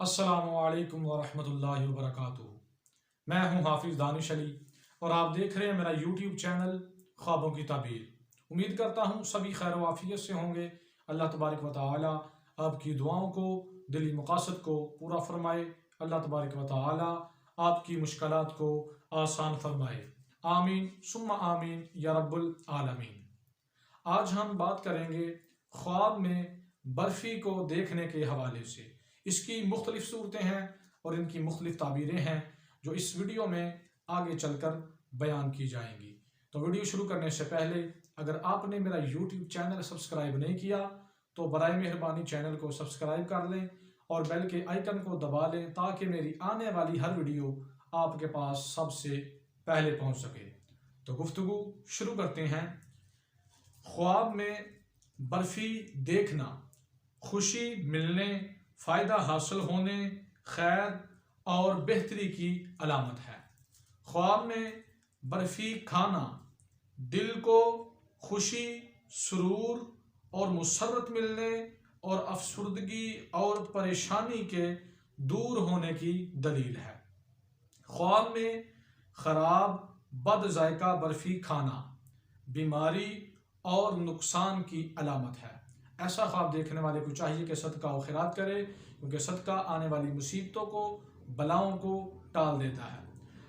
अस्सलामुअलैकुम वरहमतुल्लाहि वबरकातुहू। मैं हूं हाफिज़ दानिश अली और आप देख रहे हैं मेरा यूट्यूब चैनल ख्वाबों की ताबीर। उम्मीद करता हूं सभी खैर वाफियत से होंगे। अल्लाह तबारक व तआला आपकी दुआओं को, दिली मकासद को पूरा फरमाए। अल्लाह तबारक व तआला आपकी मुश्किलात को आसान फरमाए। आमीन सुम्मा आमीन या रब्बुल आलमीन। आज हम बात करेंगे ख्वाब में बर्फ़ी को देखने के हवाले से। इसकी मुख्तलिफ सूरतें हैं और इनकी मुख्तलिफ ताबीरें हैं जो इस वीडियो में आगे चलकर बयान की जाएंगी। तो वीडियो शुरू करने से पहले अगर आपने मेरा यूट्यूब चैनल सब्सक्राइब नहीं किया तो बराए मेहरबानी चैनल को सब्सक्राइब कर लें और बेल के आइकन को दबा लें ताकि मेरी आने वाली हर वीडियो आपके पास सबसे पहले पहुंच सके। तो गुफ्तगू शुरू करते हैं। ख्वाब में बर्फ़ी देखना खुशी मिलने, फ़ायदा हासिल होने, खैर और बेहतरी की अलामत है। ख्वाब में बर्फ़ी खाना दिल को खुशी, सुरूर और मुसर्रत मिलने और अफसरदगी और परेशानी के दूर होने की दलील है। ख्वाब में ख़राब बद जायका बर्फ़ी खाना बीमारी और नुकसान की अलामत है। ऐसा ख्वाब देखने वाले को चाहिए कि सदका व खैरात करे, क्योंकि सदका आने वाली मुसीबतों को, बलाओं को टाल देता है।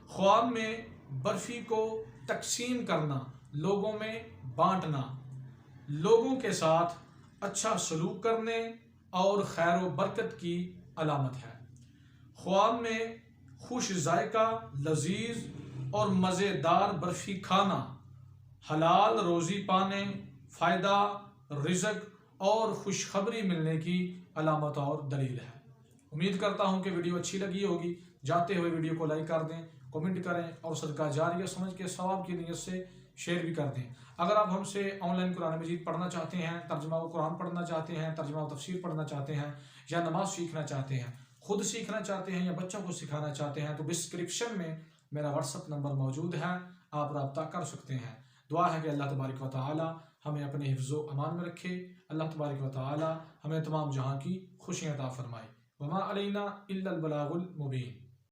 ख्वाब में बर्फ़ी को तकसीम करना, लोगों में बांटना, लोगों के साथ अच्छा सलूक करने और खैर व बरकत की अलामत है। ख्वाब में खुश जायका, लजीज और मज़ेदार बर्फ़ी खाना हलाल रोज़ी पाने, फ़ायदा, रिज़्क़ और खुशखबरी मिलने की अलामत और दलील है। उम्मीद करता हूँ कि वीडियो अच्छी लगी होगी। जाते हुए वीडियो को लाइक कर दें, कमेंट करें और सदका जारिया समझ के सवाब की नीयत से शेयर भी कर दें। अगर आप हमसे ऑनलाइन कुरान मजीद पढ़ना चाहते हैं, तर्जुमा व कुरान पढ़ना चाहते हैं, तर्जुमा व तफसीर पढ़ना चाहते हैं या नमाज सीखना चाहते हैं, खुद सीखना चाहते हैं या बच्चों को सिखाना चाहते हैं तो डिस्क्रिप्शन में मेरा व्हाट्सअप नंबर मौजूद है, आप रब्ता कर सकते हैं। दुआ है कि अल्लाह तबारक व तआला हमें अपने हिफ्ज़ो अमान में रखे। अल्लाह तबारक व तआला हमें तमाम जहां की खुशियाँ अता फरमाए। वमा अलैना इल्लल बलागुल मुबीन।